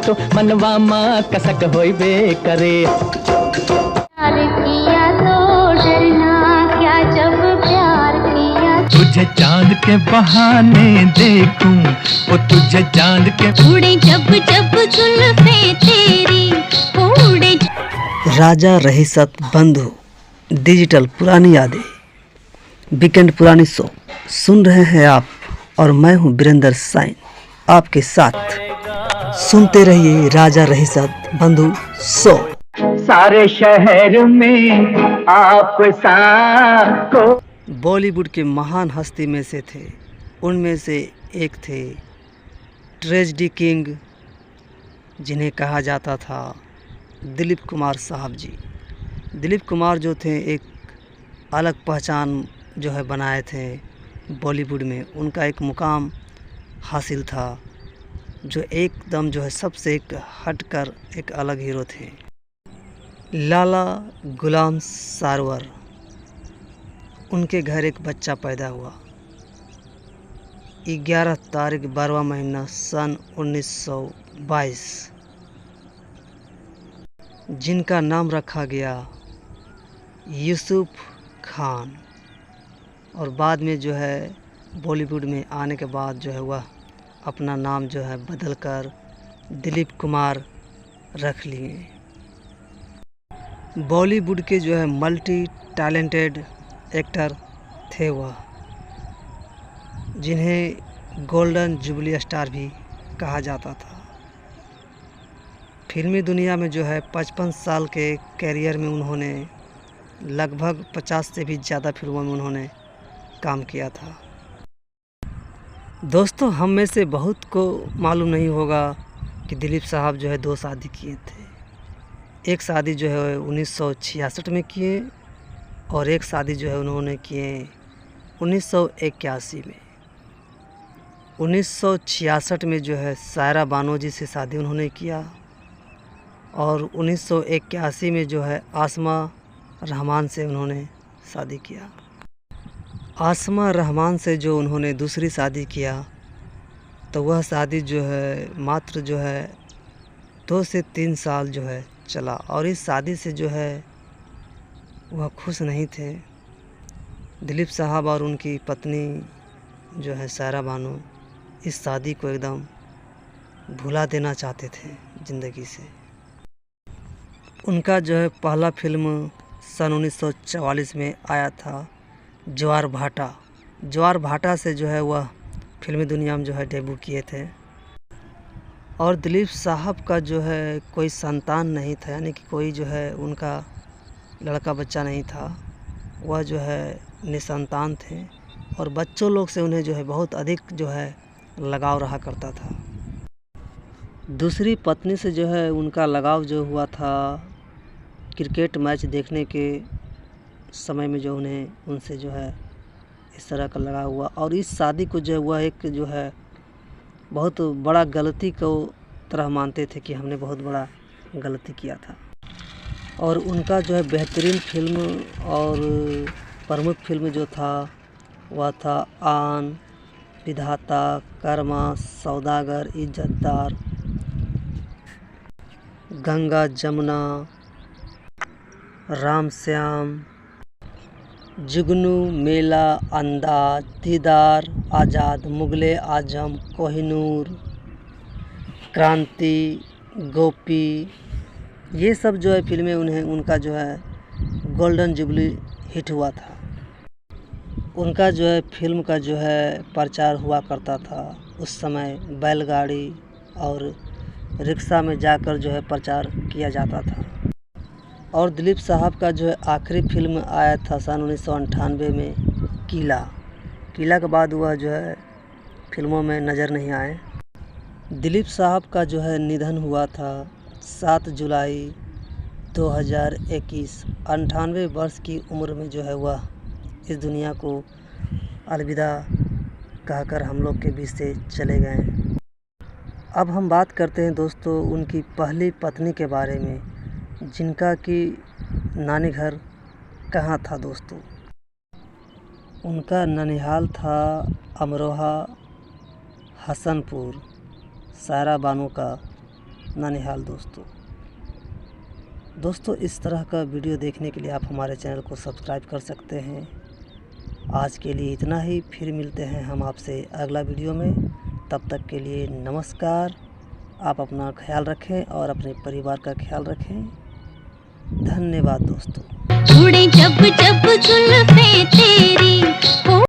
तो मनवा माँ कसक होइबे करे। प्यार किया तो डरना क्या जब प्यार किया। तुझे चांद के बहाने देखूं ओ तुझे चांद के उड़े जब जब जुल्फे तेरी उड़े। राजा रहीसत बंधु डिजिटल पुरानी यादें वीकेंड पुरानी शो सुन रहे हैं आप और मैं हूं वीरेंद्र साइन आपके साथ। सुनते रहिए राजा रहीसत बंधु शो। सारे शहर में आप सा को। बॉलीवुड के महान हस्ती में से थे, उनमें से एक थे ट्रेजेडी किंग जिन्हें कहा जाता था दिलीप कुमार साहब जी। दिलीप कुमार जो थे एक अलग पहचान जो है बनाए थे बॉलीवुड में। उनका एक मुकाम हासिल था जो एकदम जो है सबसे एक हटकर एक अलग हीरो थे। लाला गुलाम सारवर, उनके घर एक बच्चा पैदा हुआ 11 तारीख 12वां महीना सन 1922, जिनका नाम रखा गया यूसुफ खान। और बाद में जो है बॉलीवुड में आने के बाद जो है वह अपना नाम जो है बदलकर दिलीप कुमार रख लिए। बॉलीवुड के जो है मल्टी टैलेंटेड एक्टर थे वह, जिन्हें गोल्डन जुबली स्टार भी कहा जाता था। फिल्मी दुनिया में जो है 55 साल के कैरियर में उन्होंने लगभग 50 से भी ज़्यादा फिल्मों में उन्होंने काम किया था। दोस्तों, हम में से बहुत को मालूम नहीं होगा कि दिलीप साहब जो है 2 शादी किए थे। एक शादी जो है 1966 में किए और एक शादी जो है उन्होंने किए 1981 में। 1966 में जो है सायरा बानो जी से शादी उन्होंने किया और 1981 में जो है आसमा रहमान से उन्होंने शादी किया। आसमा रहमान से जो उन्होंने दूसरी शादी किया तो वह शादी जो है मात्र जो है 2 से 3 साल जो है चला और इस शादी से जो है वह खुश नहीं थे। दिलीप साहब और उनकी पत्नी जो है सायरा बानो इस शादी को एकदम भुला देना चाहते थे ज़िंदगी से। उनका जो है पहला फिल्म सन 1944 में आया था ज्वार भाटा। ज्वार भाटा से जो है वह फिल्मी दुनिया में जो है डेब्यू किए थे। और दिलीप साहब का जो है कोई संतान नहीं था, यानी कि कोई जो है उनका लड़का बच्चा नहीं था। वह जो है निसंतान थे और बच्चों लोग से उन्हें जो है बहुत अधिक जो है लगाव रहा करता था। दूसरी पत्नी से जो है उनका लगाव जो हुआ था क्रिकेट मैच देखने के समय में जो उन्हें उनसे जो है इस तरह का लगाव हुआ और इस शादी को जो है वह एक जो है बहुत बड़ा गलती को तरह मानते थे कि हमने बहुत बड़ा गलती किया था। और उनका जो है बेहतरीन फिल्म और प्रमुख फिल्म जो था वह था आन, विधाता, कर्मा, सौदागर, इज्जतदार, गंगा जमुना, राम श्याम, जुगनू, मेला, अंदाज, दीदार, आज़ाद, मुगले आजम, कोहिनूर, क्रांति, गोपी, ये सब जो है फिल्में उनका जो है गोल्डन जुबली हिट हुआ था। उनका जो है फिल्म का जो है प्रचार हुआ करता था उस समय बैलगाड़ी और रिक्शा में जाकर जो है प्रचार किया जाता था। और दिलीप साहब का जो है आखिरी फिल्म आया था सन 1998 में किला। किला के बाद वह जो है फिल्मों में नज़र नहीं आए। दिलीप साहब का जो है निधन हुआ था 7 जुलाई 2021। 98 वर्ष की उम्र में जो है वह इस दुनिया को अलविदा कहकर हम लोग के बीच से चले गए। अब हम बात करते हैं दोस्तों उनकी पहली पत्नी के बारे में, जिनका कि नानी घर कहाँ था दोस्तों। उनका ननिहाल था अमरोहा हसनपुर, सायरा बानो का ननिहाल। दोस्तों इस तरह का वीडियो देखने के लिए आप हमारे चैनल को सब्सक्राइब कर सकते हैं। आज के लिए इतना ही, फिर मिलते हैं हम आपसे अगला वीडियो में। तब तक के लिए नमस्कार। आप अपना ख्याल रखें और अपने परिवार का ख्याल रखें। धन्यवाद दोस्तों। उड़े जब जब जुल्फे तेरी।